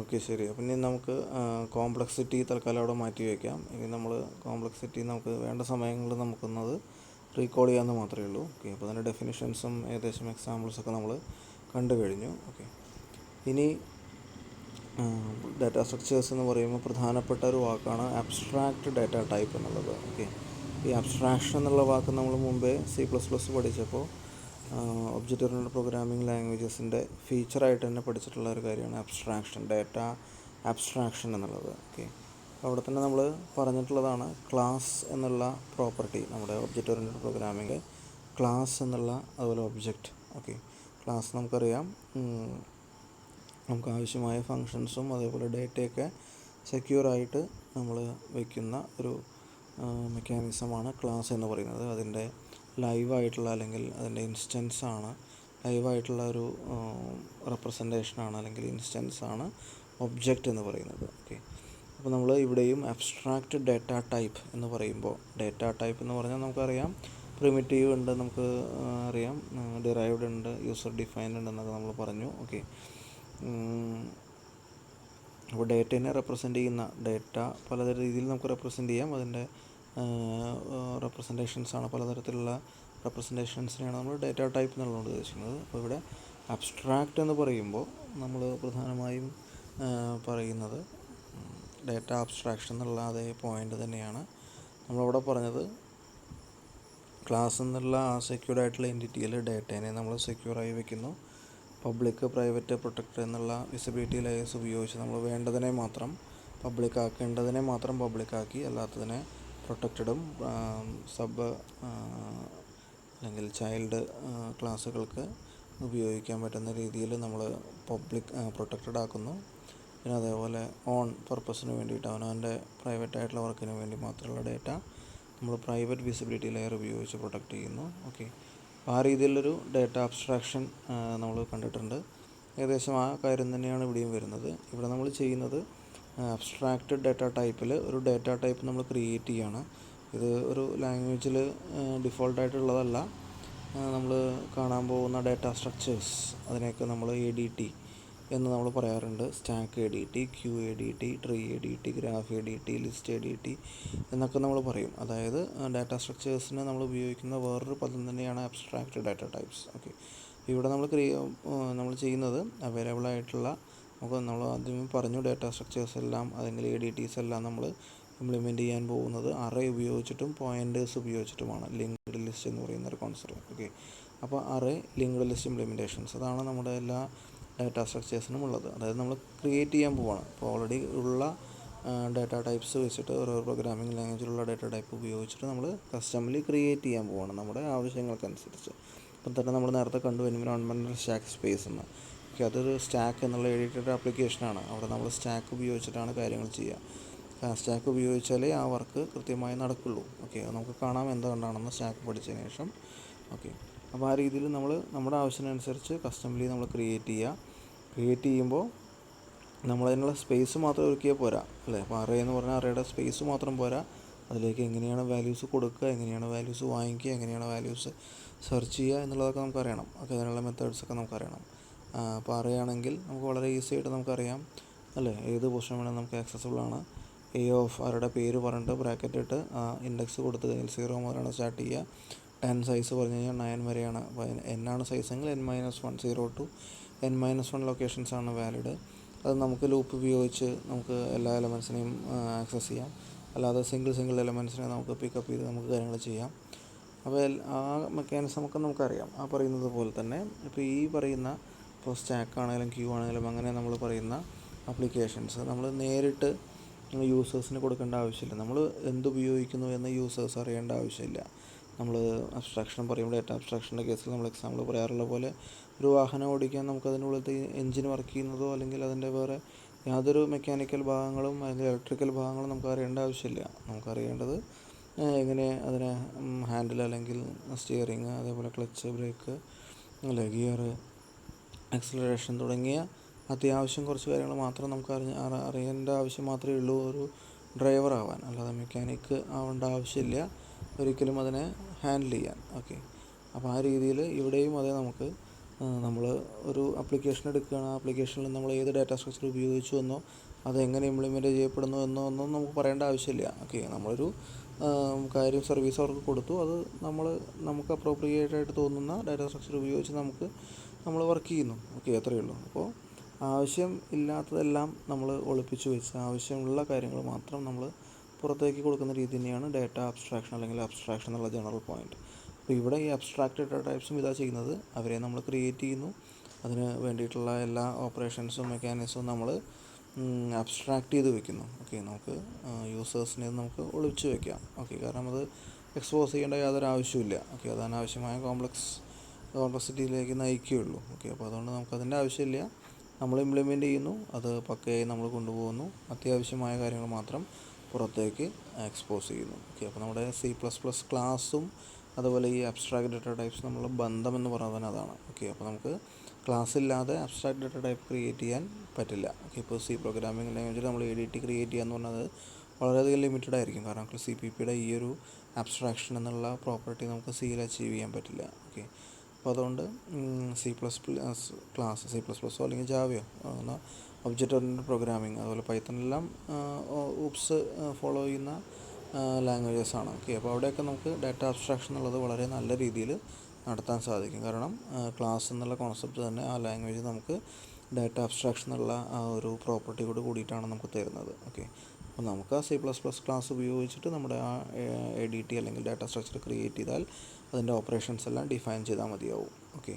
Okay ശരി. അപ്പം ഇനി നമുക്ക് കോംപ്ലക്സിറ്റി തൽക്കാലം അവിടെ മാറ്റി വയ്ക്കാം. ഇനി നമ്മൾ കോംപ്ലക്സിറ്റി നമുക്ക് വേണ്ട സമയങ്ങളിൽ നമുക്കൊന്നത് റീകോൾ ചെയ്യാമെന്ന് മാത്രമേ ഉള്ളൂ. ഓക്കെ, അപ്പോൾ അതിൻ്റെ ഡെഫിനിഷൻസും ഏകദേശം എക്സാമ്പിൾസൊക്കെ നമ്മൾ കണ്ടു കഴിഞ്ഞു. ഓക്കെ, ഇനി ഡാറ്റ സ്ട്രക്ചേഴ്സ് എന്ന് പറയുമ്പോൾ പ്രധാനപ്പെട്ട ഒരു വാക്കാണ് അബ്സ്ട്രാക്റ്റ് ഡാറ്റ ടൈപ്പ് എന്നുള്ളത്. ഓക്കെ, ഈ അബ്സ്ട്രാക്ഷൻ എന്നുള്ള വാക്ക് നമ്മൾ മുമ്പേ C++ പഠിച്ചപ്പോൾ ഒബ്ജക്റ്റ് ഓറിയൻറ്റഡ് പ്രോഗ്രാമിംഗ് ലാംഗ്വേജസിൻ്റെ ഫീച്ചറായിട്ട് തന്നെ പഠിച്ചിട്ടുള്ള ഒരു കാര്യമാണ് അബ്സ്ട്രാക്ഷൻ, ഡാറ്റ അബ്സ്ട്രാക്ഷൻ എന്നുള്ളത്. ഓക്കെ, അവിടെ തന്നെ നമ്മൾ പറഞ്ഞിട്ടുള്ളതാണ് ക്ലാസ് എന്നുള്ള പ്രോപ്പർട്ടി. നമ്മുടെ ഒബ്ജക്റ്റ് ഓറിയൻറ്റഡ് പ്രോഗ്രാമിംഗ് ക്ലാസ് എന്നുള്ള അതുപോലെ ഒബ്ജക്റ്റ്. ഓക്കെ, ക്ലാസ് നമുക്കറിയാം, നമുക്ക് ആവശ്യമായ ഫങ്ഷൻസും അതേപോലെ ഡേറ്റയൊക്കെ സെക്യൂറായിട്ട് നമ്മൾ വയ്ക്കുന്ന ഒരു മെക്കാനിസമാണ് ക്ലാസ് എന്ന് പറയുന്നത്. അതിൻ്റെ ലൈവായിട്ടുള്ള അല്ലെങ്കിൽ അതിൻ്റെ ഇൻസ്റ്റൻസാണ്, ലൈവായിട്ടുള്ള ഒരു റെപ്രസെൻറ്റേഷനാണ് അല്ലെങ്കിൽ ഇൻസ്റ്റൻസാണ് ഒബ്ജക്റ്റ് എന്ന് പറയുന്നത്. ഓക്കെ, അപ്പോൾ നമ്മൾ ഇവിടെയും അബ്സ്ട്രാക്റ്റ് ഡാറ്റ ടൈപ്പ് എന്ന് പറയുമ്പോൾ, ഡാറ്റ ടൈപ്പ് എന്ന് പറഞ്ഞാൽ നമുക്കറിയാം പ്രിമിറ്റീവ് ഉണ്ട്, നമുക്ക് അറിയാം ഡിറൈവ്ഡ് ഉണ്ട്, യൂസർ ഡിഫൈൻഡ് ഉണ്ടെന്നൊക്കെ നമ്മൾ പറഞ്ഞു. ഓക്കെ, അപ്പോൾ ഡേറ്റേനെ റെപ്രസെൻ്റ് ചെയ്യുന്ന ഡേറ്റ പലതരം രീതിയിൽ നമുക്ക് റെപ്രസെൻ്റ് ചെയ്യാം. അതിൻ്റെ റെപ്രസെൻറ്റേഷൻസാണ്, പലതരത്തിലുള്ള റെപ്രസെൻറ്റേഷൻസിനെയാണ് നമ്മൾ ഡേറ്റ ടൈപ്പ് എന്നുള്ളത് ഉദ്ദേശിക്കുന്നത്. അപ്പോൾ ഇവിടെ അബ്സ്ട്രാക്റ്റ് എന്ന് പറയുമ്പോൾ നമ്മൾ പ്രധാനമായും പറയുന്നത് ഡേറ്റ അബ്സ്ട്രാക്ഷൻ എന്നുള്ള അതേ പോയിൻ്റ് തന്നെയാണ് നമ്മളവിടെ പറഞ്ഞത്. ക്ലാസ് എന്നുള്ള ആ സെക്യൂർഡ് ആയിട്ടുള്ള എൻറ്റിറ്റിയിൽ ഡേറ്റേനെ നമ്മൾ സെക്യൂറായി വയ്ക്കുന്നു. പബ്ലിക്, പ്രൈവറ്റ്, പ്രൊട്ടക്റ്റ് എന്നുള്ള വിസിബിലിറ്റി ലെയേഴ്സ് ഉപയോഗിച്ച് നമ്മൾ വേണ്ടതിനെ മാത്രം പബ്ലിക് ആക്കേണ്ടതിനെ മാത്രം പബ്ലിക്കാക്കി, അല്ലാത്തതിനെ പ്രൊട്ടക്റ്റഡും സബ് അല്ലെങ്കിൽ ചൈൽഡ് ക്ലാസ്സുകൾക്ക് ഉപയോഗിക്കാൻ പറ്റുന്ന രീതിയിൽ നമ്മൾ പ്രൊട്ടക്റ്റഡ് ആക്കുന്നു. പിന്നെ അതേപോലെ ഓൺ പർപ്പസിന് വേണ്ടിയിട്ട് അവനവൻ്റെ പ്രൈവറ്റ് ആയിട്ടുള്ള വർക്കിന് വേണ്ടി മാത്രമുള്ള ഡേറ്റ നമ്മൾ പ്രൈവറ്റ് വിസിബിലിറ്റി ലെയർ ഉപയോഗിച്ച് പ്രൊട്ടക്റ്റ് ചെയ്യുന്നു. ഓക്കെ, ആ രീതിയിലൊരു ഡേറ്റ അബ്സ്ട്രാക്ഷൻ നമ്മൾ കണ്ടിട്ടുണ്ട്. ഏകദേശം ആ കാര്യം തന്നെയാണ് ഇവിടെയും വരുന്നത്. ഇവിടെ നമ്മൾ ചെയ്യുന്നത് അബ്സ്ട്രാക്റ്റഡ് ഡാറ്റ ടൈപ്പിൽ ഒരു ഡാറ്റ ടൈപ്പ് നമ്മൾ ക്രിയേറ്റ് ചെയ്യുകയാണ്. ഇത് ഒരു ലാംഗ്വേജിൽ ഡിഫോൾട്ടായിട്ടുള്ളതല്ല. നമ്മൾ കാണാൻ പോകുന്ന ഡാറ്റ സ്ട്രക്ചേഴ്സ് അതിനെയൊക്കെ നമ്മൾ ADT എന്ന് നമ്മൾ പറയാറുണ്ട്. Stack ADT, queue ADT, tree ADT, graph ADT, list ADT എന്നൊക്കെ നമ്മൾ പറയും. അതായത് ഡാറ്റ സ്ട്രക്ചേഴ്സിന് നമ്മൾ ഉപയോഗിക്കുന്ന വേറൊരു പദം തന്നെയാണ് അബ്സ്ട്രാക്റ്റ് ഡാറ്റ ടൈപ്സ്. ഓക്കെ, ഇവിടെ നമ്മൾ ചെയ്യുന്നത് അവൈലബിൾ ആയിട്ടുള്ള, നമ്മൾ ആദ്യമേ പറഞ്ഞു ഡാറ്റ സ്ട്രക്ചേഴ്സ് എല്ലാം അല്ലെങ്കിൽ ADTs എല്ലാം നമ്മൾ ഇംപ്ലിമെൻറ്റ് ചെയ്യാൻ പോകുന്നത് അറേ ഉപയോഗിച്ചിട്ടും പോയിൻറ്റേഴ്സ് ഉപയോഗിച്ചിട്ടുമാണ്. ലിങ്ക്ഡ് ലിസ്റ്റ് എന്ന് പറയുന്ന ഒരു കോൺസെപ്റ്റ്. ഓക്കെ, അപ്പോൾ അറേ, ലിങ്ക്ഡ് ലിസ്റ്റ് ഇംപ്ലിമെൻറ്റേഷൻസ് അതാണ് നമ്മുടെ എല്ലാ ഡാറ്റ സ്ട്രക്ചേഴ്സിനും ഉള്ളത്. അതായത് നമ്മൾ ക്രിയേറ്റ് ചെയ്യാൻ പോവാണ്. അപ്പോൾ ഓൾറെഡി ഉള്ള ഡാറ്റ ടൈപ്സ് വെച്ചിട്ട് ഓരോ പ്രോഗ്രാമിംഗ് ലാംഗ്വേജിലുള്ള ഡാറ്റ ടൈപ്പ് ഉപയോഗിച്ചിട്ട് നമ്മൾ കസ്റ്റംലി ക്രിയേറ്റ് ചെയ്യാൻ പോവാണ് നമ്മുടെ ആവശ്യങ്ങൾക്കനുസരിച്ച്. അപ്പം തന്നെ നമ്മൾ നേരത്തെ കണ്ടു എൻവിറോൺമെൻറ്റൽ സ്റ്റാക്ക് സ്പേസ് എന്ന്. ഓക്കെ, അതൊരു സ്റ്റാക്ക് എന്നുള്ള എഡിറ്റഡ് ആപ്ലിക്കേഷനാണ്. അവിടെ നമ്മൾ സ്റ്റാക്ക് ഉപയോഗിച്ചിട്ടാണ് കാര്യങ്ങൾ ചെയ്യുക. സ്റ്റാക്ക് ഉപയോഗിച്ചാലേ ആ വർക്ക് കൃത്യമായി നടക്കുള്ളൂ. ഓക്കെ, അത് നമുക്ക് കാണാം എന്തുകൊണ്ടാണെന്ന് സ്റ്റാക്ക് പഠിച്ചതിന് ശേഷം. ഓക്കെ, അപ്പോൾ ആ രീതിയിൽ നമ്മൾ നമ്മുടെ ആവശ്യത്തിനനുസരിച്ച് കസ്റ്റംലി നമ്മൾ ക്രിയേറ്റ് ചെയ്യുമ്പോൾ നമ്മളതിനുള്ള സ്പേസ് മാത്രം ഒരുക്കിയാൽ പോരാ അല്ലേ. അപ്പോൾ അറേ എന്ന് പറഞ്ഞാൽ അറേയുടെ സ്പേസ് മാത്രം പോരാ, അതിലേക്ക് എങ്ങനെയാണ് വാല്യൂസ് കൊടുക്കുക, എങ്ങനെയാണ് വാല്യൂസ് വാങ്ങിക്കുക, എങ്ങനെയാണ് വാല്യൂസ് സെർച്ച് ചെയ്യുക എന്നുള്ളതൊക്കെ നമുക്കറിയണം. ഓക്കെ, അതിനുള്ള മെത്തേഡ്സൊക്കെ നമുക്കറിയണം. അപ്പോൾ അറിയുകയാണെങ്കിൽ നമുക്ക് വളരെ ഈസി ആയിട്ട് നമുക്കറിയാം അല്ലേ, ഏത് പൊസിഷൻ വേണമെങ്കിൽ നമുക്ക് ആക്സസിബിൾ ആണ്. ആരുടെ പേര് പറഞ്ഞിട്ട് ബ്രാക്കറ്റ് ഇട്ട് ഇൻഡെക്സ് കൊടുത്ത് കഴിഞ്ഞാൽ 0 മുതലാണ് സ്റ്റാർട്ട് ചെയ്യുക. 10 സൈസ് പറഞ്ഞു കഴിഞ്ഞാൽ 9 വരെയാണ്. അപ്പോൾ n സൈസെങ്കിൽ n-1, 0 to n-1 ലൊക്കേഷൻസാണ് വാലിഡ്. അത് നമുക്ക് ലൂപ്പ് ഉപയോഗിച്ച് നമുക്ക് എല്ലാ എലമെൻസിനെയും ആക്സസ് ചെയ്യാം. അല്ലാതെ സിംഗിൾ എലമെൻസിനെ നമുക്ക് പിക്കപ്പ് ചെയ്ത് നമുക്ക് കാര്യങ്ങൾ ചെയ്യാം. അപ്പോൾ ആ മെക്കാനിസമൊക്കെ നമുക്കറിയാം. ആ പറയുന്നത് പോലെ തന്നെ ഇപ്പോൾ ഈ പറയുന്ന ഇപ്പോൾ സ്റ്റാക്ക് ആണെങ്കിലും ക്യൂ ആണെങ്കിലും അങ്ങനെ നമ്മൾ പറയുന്ന ആപ്ലിക്കേഷൻസ് നമ്മൾ നേരിട്ട് യൂസേഴ്സിന് കൊടുക്കേണ്ട ആവശ്യമില്ല. നമ്മൾ എന്തുപയോഗിക്കുന്നു എന്ന് യൂസേഴ്സ് അറിയേണ്ട ആവശ്യമില്ല. നമ്മൾ അബ്സ്ട്രാക്ഷൻ പറയുമ്പോൾ ഡാറ്റ അബ്സ്ട്രാക്ഷൻ്റെ കേസിൽ നമ്മൾ എക്സാമ്പിൾ പറയാറുള്ള പോലെ ഒരു വാഹനം ഓടിക്കാൻ നമുക്ക് അതിനുള്ളിലത്തെ എൻജിൻ വർക്ക് ചെയ്യുന്നതോ അല്ലെങ്കിൽ അതിൻ്റെ വേറെ യാതൊരു മെക്കാനിക്കൽ ഭാഗങ്ങളും അല്ലെങ്കിൽ ഇലക്ട്രിക്കൽ ഭാഗങ്ങളും നമുക്ക് അറിയേണ്ട ആവശ്യമില്ല. നമുക്കറിയേണ്ടത് എങ്ങനെ അതിനെ ഹാൻഡിൽ അല്ലെങ്കിൽ സ്റ്റിയറിങ്, അതേപോലെ ക്ലച്ച്, ബ്രേക്ക്, ഗിയർ, ആക്സിലറേഷൻ തുടങ്ങിയ അത്യാവശ്യം കുറച്ച് കാര്യങ്ങൾ മാത്രം നമുക്ക് അറിയേണ്ട ആവശ്യം മാത്രമേ ഉള്ളൂ ഒരു ഡ്രൈവർ ആവാൻ. അല്ലാതെ മെക്കാനിക്ക് ആവേണ്ട ആവശ്യമില്ല ഒരിക്കലും അതിനെ ഹാൻഡിൽ ചെയ്യാൻ. ഓക്കെ, അപ്പോൾ ആ രീതിയിൽ ഇവിടെയും അതേ നമുക്ക് നമ്മൾ ഒരു ആപ്ലിക്കേഷൻ എടുക്കുകയാണ്, ആ ആപ്ലിക്കേഷനിൽ നമ്മൾ ഏത് ഡാറ്റാ സ്ട്രക്ചർ ഉപയോഗിച്ചു എന്നോ അതെങ്ങനെ ഇംപ്ലിമെൻറ്റ് ചെയ്യപ്പെടുന്നു എന്നോ ഒന്നും നമുക്ക് പറയേണ്ട ആവശ്യമില്ല. ഓക്കെ, നമ്മളൊരു കാര്യം സർവീസ് അവർക്ക് കൊടുത്തു, അത് നമുക്ക് അപ്രോപ്രിയേറ്റ് ആയിട്ട് തോന്നുന്ന ഡാറ്റാ സ്ട്രക്ചർ ഉപയോഗിച്ച് നമ്മൾ വർക്ക് ചെയ്യുന്നു. ഓക്കെ, അത്രയേ ഉള്ളൂ. അപ്പോൾ ആവശ്യം ഇല്ലാത്തതെല്ലാം നമ്മൾ ഒളിപ്പിച്ച് വെച്ച് ആവശ്യമുള്ള കാര്യങ്ങൾ മാത്രം നമ്മൾ പുറത്തേക്ക് കൊടുക്കുന്ന രീതി തന്നെയാണ് ഡാറ്റ അബ്സ്ട്രാക്ഷൻ അല്ലെങ്കിൽ അബ്സ്ട്രാക്ഷൻ എന്നുള്ള ജനറൽ പോയിൻറ്റ്. അപ്പോൾ ഇവിടെ ഈ അബ്സ്ട്രാക്ട് ഡാറ്റ ടൈപ്സും ഇതാ ചെയ്യുന്നത്, അവരെ നമ്മൾ ക്രിയേറ്റ് ചെയ്യുന്നു, അതിന് വേണ്ടിയിട്ടുള്ള എല്ലാ ഓപ്പറേഷൻസും മെക്കാനിസവും നമ്മൾ അബ്സ്ട്രാക്ട് ചെയ്ത് വെക്കുന്നു. ഓക്കെ, നമുക്ക് യൂസേഴ്സിനെ നമുക്ക് ഒളിച്ച് വയ്ക്കാം. ഓക്കെ, കാരണം അത് എക്സ്പോസ് ചെയ്യേണ്ട യാതൊരു ആവശ്യമില്ല. ഓക്കെ, അത് അനാവശ്യമായ കോംപ്ലക്സിറ്റിയിലേക്ക് നയിക്കുകയുള്ളൂ. ഓക്കെ, അപ്പോൾ അതുകൊണ്ട് നമുക്കതിൻ്റെ ആവശ്യമില്ല. നമ്മൾ ഇംപ്ലിമെൻറ്റ് ചെയ്യുന്നു, അത് പക്കയായി നമ്മൾ കൊണ്ടുപോകുന്നു, അത്യാവശ്യമായ കാര്യങ്ങൾ മാത്രം പുറത്തേക്ക് എക്സ്പോസ് ചെയ്യുന്നു. ഓക്കെ, അപ്പോൾ നമ്മുടെ C++ ക്ലാസ്സും അതുപോലെ ഈ അബ്സ്ട്രാക്ട് ഡാറ്റ ടൈപ്സ് നമ്മളുടെ ബന്ധം എന്ന് പറയുന്നത് തന്നെ അതാണ്. ഓക്കെ, അപ്പോൾ നമുക്ക് ക്ലാസ് ഇല്ലാതെ അബ്സ്ട്രാക്ട് ഡാറ്റ ടൈപ്പ് ക്രിയേറ്റ് ചെയ്യാൻ പറ്റില്ല. ഓക്കെ, ഇപ്പോൾ C പ്രോഗ്രാമിംഗ് ലാംഗ്വേജിൽ നമ്മൾ ADT ക്രിയേറ്റ് ചെയ്യാന്ന് പറഞ്ഞത് വളരെയധികം ലിമിറ്റഡ് ആയിരിക്കും. കാരണം CPPയുടെ ഈ ഒരു അബ്സ്ട്രാക്ഷൻ എന്നുള്ള പ്രോപ്പർട്ടി നമുക്ക് Cയിൽ അച്ചീവ് ചെയ്യാൻ പറ്റില്ല. ഓക്കെ, അപ്പോൾ അതുകൊണ്ട് C++ അല്ലെങ്കിൽ ജാവയോ ഒബ്ജക്റ്റ് ഓറിയൻറ്റഡ് പ്രോഗ്രാമിംഗ് അതുപോലെ പൈത്തണെല്ലാം ഊപ്സ് ഫോളോ ചെയ്യുന്ന ലാംഗ്വേജസാണ്. ഓക്കെ, അപ്പോൾ അവിടെയൊക്കെ നമുക്ക് ഡാറ്റ അബ്സ്ട്രാക്ഷൻ എന്നുള്ളത് വളരെ നല്ല രീതിയിൽ നടത്താൻ സാധിക്കും. കാരണം ക്ലാസ് എന്നുള്ള കോൺസെപ്റ്റ് തന്നെ ആ ലാംഗ്വേജ് നമുക്ക് ഡാറ്റ അബ്സ്ട്രാക്ഷൻ എന്നുള്ള ആ ഒരു പ്രോപ്പർട്ടിയോട് കൂടിയിട്ടാണ് നമുക്ക് തരുന്നത്. ഓക്കെ, അപ്പോൾ നമുക്ക് ആ C++ ക്ലാസ് ഉപയോഗിച്ചിട്ട് നമ്മുടെ ആ ADT അല്ലെങ്കിൽ ഡാറ്റ സ്ട്രക്ചർ ക്രിയേറ്റ് ചെയ്താൽ അതിൻ്റെ ഓപ്പറേഷൻസ് എല്ലാം ഡിഫൈൻ ചെയ്താൽ മതിയാവും. ഓക്കെ,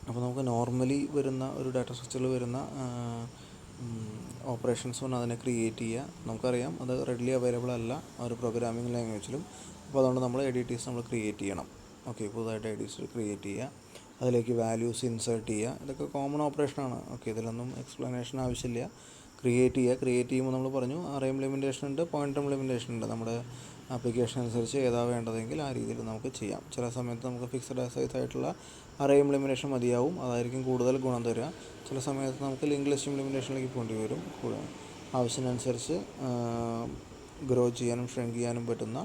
അപ്പോൾ നമുക്ക് നോർമലി വരുന്ന ഒരു ഡാറ്റ സ്ട്രക്ചറിൽ വരുന്ന ഓപ്പറേഷൻസ് കൊണ്ട് അതിനെ ക്രിയേറ്റ് ചെയ്യുക. നമുക്കറിയാം അത് റെഡിലി അവൈലബിൾ അല്ല ആ ഒരു പ്രോഗ്രാമിംഗ് ലാംഗ്വേജിലും. അപ്പോൾ അതുകൊണ്ട് നമ്മൾ ADTs നമ്മൾ ക്രിയേറ്റ് ചെയ്യണം. ഓക്കെ, പുതുതായിട്ട് ADTs ക്രിയേറ്റ് ചെയ്യുക, അതിലേക്ക് വാല്യൂസ് ഇൻസേർട്ട് ചെയ്യുക, ഇതൊക്കെ കോമൺ ഓപ്പറേഷനാണ്. ഓക്കെ, ഇതിലൊന്നും എക്സ്പ്ലനേഷൻ ആവശ്യമില്ല. ക്രിയേറ്റ് ചെയ്യുമ്പോൾ നമ്മൾ പറഞ്ഞു അറേ ഇംപ്ലിമെൻറ്റേഷൻ ഉണ്ട്, പോയിൻ്റർ ഇംപ്ലിമെൻറ്റേഷൻ ഉണ്ട്. നമ്മുടെ ആപ്ലിക്കേഷൻ അനുസരിച്ച് ഏതാ വേണ്ടതെങ്കിൽ ആ രീതിയിൽ നമുക്ക് ചെയ്യാം. ചില സമയത്ത് നമുക്ക് ഫിക്സഡ് സൈസ് ആയിട്ടുള്ള അറേ ഇംപ്ലിമെൻറ്റേഷൻ മതിയാവും, അതായിരിക്കും കൂടുതൽ ഗുണം തരിക. ചില സമയത്ത് നമുക്ക് ലിങ്ക് ലിസ്റ്റ് ഇംപ്ലിമെൻറ്റേഷനിലേക്ക് പോകേണ്ടി വരും. ആവശ്യത്തിനനുസരിച്ച് ഗ്രോ ചെയ്യാനും ഷ്രിങ്ക് ചെയ്യാനും പറ്റുന്ന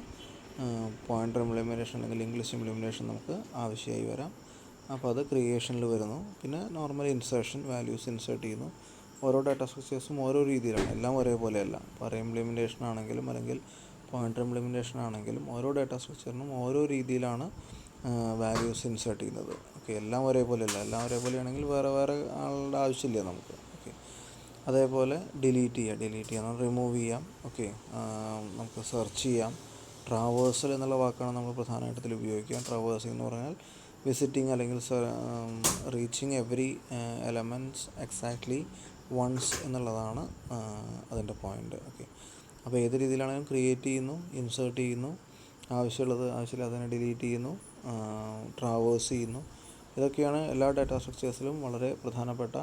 പോയിൻ്റർ ഇംപ്ലിമെൻറ്റേഷൻ അല്ലെങ്കിൽ ലിങ്ക് ലിസ്റ്റ് ഇംപ്ലിമെൻറ്റേഷൻ നമുക്ക് ആവശ്യമായി വരാം. അപ്പോൾ അത് ക്രിയേഷനിൽ വരുന്നു. പിന്നെ നോർമൽ ഇൻസേർഷൻ, വാല്യൂസ് ഇൻസേർട്ട് ചെയ്യുന്നു. ഓരോ ഡാറ്റ സ്ട്രക്ചേഴ്സും ഓരോ രീതിയിലാണ്, എല്ലാം ഒരേപോലെയല്ല. അപ്പോൾ അറേ ഇംപ്ലിമെൻറ്റേഷൻ ആണെങ്കിലും അല്ലെങ്കിൽ പോയിൻ്റർ ഇംപ്ലിമെൻറ്റേഷൻ ആണെങ്കിലും ഓരോ ഡാറ്റ സ്ട്രക്ചറിനും ഓരോ രീതിയിലാണ് വാല്യൂസ് ഇൻസേർട്ട് ചെയ്യുന്നത്. ഓക്കെ, എല്ലാം ഒരേപോലെയല്ല. എല്ലാം ഒരേപോലെയാണെങ്കിൽ വേറെ ആളുടെ ആവശ്യമില്ല നമുക്ക്. ഓക്കെ, അതേപോലെ ഡിലീറ്റ് ചെയ്യാം, റിമൂവ് ചെയ്യാം. ഓക്കെ, നമുക്ക് സെർച്ച് ചെയ്യാം. ട്രാവേഴ്സൽ എന്നുള്ള വാക്കാണ് നമ്മൾ പ്രധാനമായിട്ട് ഇതിൽ ഉപയോഗിക്കുക. ട്രാവേഴ്സിംഗ് എന്ന് പറഞ്ഞാൽ വിസിറ്റിംഗ് അല്ലെങ്കിൽ reaching every elements exactly once എന്നുള്ളതാണ് അതിൻ്റെ പോയിൻ്റ്. ഓക്കെ, അപ്പോൾ ഏത് രീതിയിലാണെങ്കിലും ക്രിയേറ്റ് ചെയ്യുന്നു, ഇൻസേർട്ട് ചെയ്യുന്നു, ആവശ്യമില്ലാതെ അതിനെ ഡിലീറ്റ് ചെയ്യുന്നു, ട്രാവേഴ്സ് ചെയ്യുന്നു. ഇതൊക്കെയാണ് എല്ലാ ഡാറ്റ സ്ട്രക്ചേഴ്സിലും വളരെ പ്രധാനപ്പെട്ട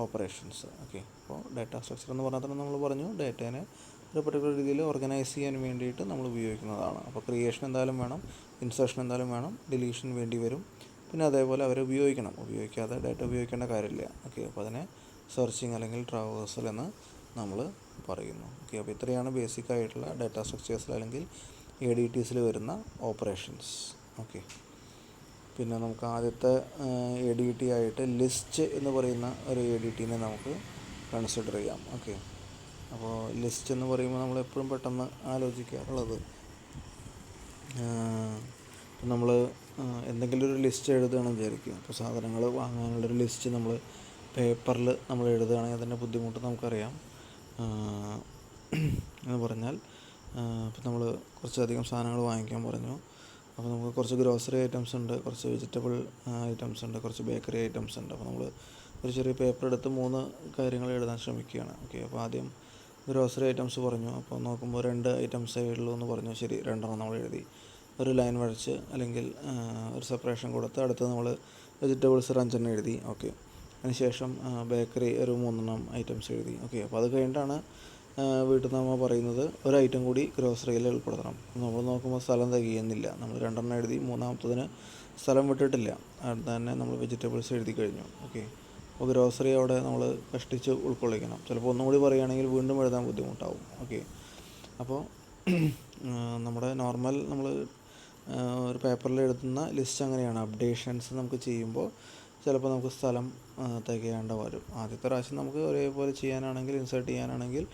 ഓപ്പറേഷൻസ്. ഓക്കെ, അപ്പോൾ ഡാറ്റ സ്ട്രക്ചർ എന്ന് പറഞ്ഞാൽ തന്നെ നമ്മൾ പറഞ്ഞു ഡാറ്റേനെ ഒരു പർട്ടിക്കുലർ രീതിയിൽ ഓർഗനൈസ് ചെയ്യാൻ വേണ്ടിയിട്ട് നമ്മൾ ഉപയോഗിക്കുന്നതാണ്. അപ്പോൾ ക്രിയേഷൻ എന്തായാലും വേണം, ഇൻസേർഷൻ എന്തായാലും വേണം, ഡിലീഷൻ വേണ്ടി വരും. പിന്നെ അതേപോലെ അവരെ ഉപയോഗിക്കാതെ ഡാറ്റ ഉപയോഗിക്കേണ്ട കാര്യമില്ല. ഓക്കെ, അപ്പോൾ അതിനെ സെർച്ചിങ് അല്ലെങ്കിൽ ട്രാവേഴ്സൽ എന്ന് നമ്മൾ പറയുന്നു. ഓക്കെ, അപ്പോൾ ഇത്രയാണ് ബേസിക് ആയിട്ടുള്ള ഡാറ്റ സ്ട്രക്ചേഴ്സിൽ അല്ലെങ്കിൽ ADTസിൽ വരുന്ന ഓപ്പറേഷൻസ്. ഓക്കെ, പിന്നെ നമുക്ക് ആദ്യത്തെ ADT ആയിട്ട് ലിസ്റ്റ് എന്ന് പറയുന്ന ഒരു ADTനെ നമുക്ക് കൺസിഡർ ചെയ്യാം. ഓക്കെ, അപ്പോൾ ലിസ്റ്റ് എന്ന് പറയുമ്പോൾ നമ്മൾ എപ്പോഴും പെട്ടെന്ന് ആലോചിക്കാറുള്ളത് നമ്മൾ എന്തെങ്കിലും ഒരു ലിസ്റ്റ് എഴുതുകയാണെന്ന് വിചാരിക്കുക. അപ്പോൾ സാധനങ്ങൾ വാങ്ങാനുള്ളൊരു ലിസ്റ്റ് നമ്മൾ പേപ്പറിൽ നമ്മൾ എഴുതുകയാണെങ്കിൽ അതിൻ്റെ ബുദ്ധിമുട്ട് നമുക്കറിയാം. എന്ന് പറഞ്ഞാൽ ഇപ്പോൾ നമ്മൾ കുറച്ചധികം സാധനങ്ങൾ വാങ്ങിക്കാൻ പറഞ്ഞു. അപ്പോൾ നമുക്ക് കുറച്ച് ഗ്രോസറി ഐറ്റംസ് ഉണ്ട്, കുറച്ച് വെജിറ്റബിൾ ഐറ്റംസ് ഉണ്ട്, കുറച്ച് ബേക്കറി ഐറ്റംസ് ഉണ്ട്. അപ്പോൾ നമ്മൾ ഒരു ചെറിയ പേപ്പർ എടുത്ത് 3 കാര്യങ്ങൾ എഴുതാൻ ശ്രമിക്കുകയാണ്. ഓക്കെ, അപ്പോൾ ആദ്യം ഗ്രോസറി ഐറ്റംസ് പറഞ്ഞു. അപ്പോൾ നോക്കുമ്പോൾ 2 ഐറ്റംസേ ഉള്ളൂ എന്ന് പറഞ്ഞു. ശരി, 2 നമ്മൾ എഴുതി. ഒരു ലൈൻ വരച്ച് അല്ലെങ്കിൽ ഒരു സെപ്പറേഷൻ കൊടുത്ത് അടുത്ത് നമ്മൾ വെജിറ്റബിൾസ് 5 എഴുതി. ഓക്കെ, അതിനുശേഷം ബേക്കറി ഒരു 3 ഐറ്റംസ് എഴുതി. ഓക്കെ, അപ്പോൾ അത് കഴിഞ്ഞിട്ടാണ് വീട്ടിൽ നിന്ന് നമ്മൾ പറയുന്നത് ഒരു ഐറ്റം കൂടി ഗ്രോസറിയിൽ ഉൾപ്പെടുത്തണം. നമ്മൾ നോക്കുമ്പോൾ സ്ഥലം തികയുന്നില്ല. നമ്മൾ 2 എഴുതി, 3-ാമത്തതിന് സ്ഥലം വിട്ടിട്ടില്ല. അടുത്ത് തന്നെ നമ്മൾ വെജിറ്റബിൾസ് എഴുതി കഴിഞ്ഞു. ഓക്കെ, അപ്പോൾ ഗ്രോസറി അവിടെ നമ്മൾ കഷ്ടിച്ച് ഉൾക്കൊള്ളിക്കണം. ചിലപ്പോൾ ഒന്നും കൂടി പറയുകയാണെങ്കിൽ വീണ്ടും എഴുതാൻ ബുദ്ധിമുട്ടാവും. ഓക്കെ, അപ്പോൾ നമ്മുടെ നോർമൽ നമ്മൾ ഒരു പേപ്പറിൽ എഴുതുന്ന ലിസ്റ്റ് അങ്ങനെയാണ്. അപ്ഡേഷൻസ് നമുക്ക് ചെയ്യുമ്പോൾ ചിലപ്പോൾ നമുക്ക് സ്ഥലം തികയാണ്ട് വരും. ആദ്യത്തെ പ്രാവശ്യം നമുക്ക് ഒരേപോലെ ചെയ്യാനാണെങ്കിൽ, ഇൻസേർട്ട് ചെയ്യാനാണെങ്കിൽ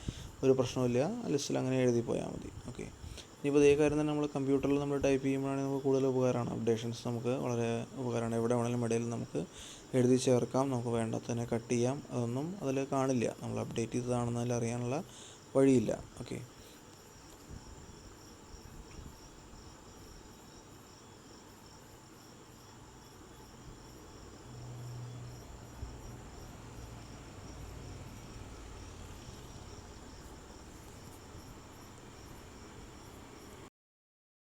ഒരു പ്രശ്നമില്ല, ലിസ്റ്റിൽ അങ്ങനെ എഴുതി പോയാൽ മതി. ഓക്കെ. ഇനിയിപ്പോൾ ഇതേ കാര്യം തന്നെ നമ്മൾ കമ്പ്യൂട്ടറിൽ നമ്മൾ ടൈപ്പ് ചെയ്യുമ്പോഴാണെങ്കിൽ നമുക്ക് കൂടുതൽ ഉപകാരമാണ്. അപ്ഡേഷൻസ് നമുക്ക് വളരെ ഉപകാരമാണ്. എവിടെ വേണമെങ്കിലും ഇടയിൽ നമുക്ക് എഴുതി ചേർക്കാം, നമുക്ക് വേണ്ടതിനെ കട്ട് ചെയ്യാം. അതൊന്നും അതിൽ കാണില്ല, നമ്മൾ അപ്ഡേറ്റ് ചെയ്തതാണെന്നതിൽ അറിയാനുള്ള വഴിയില്ല. ഓക്കെ.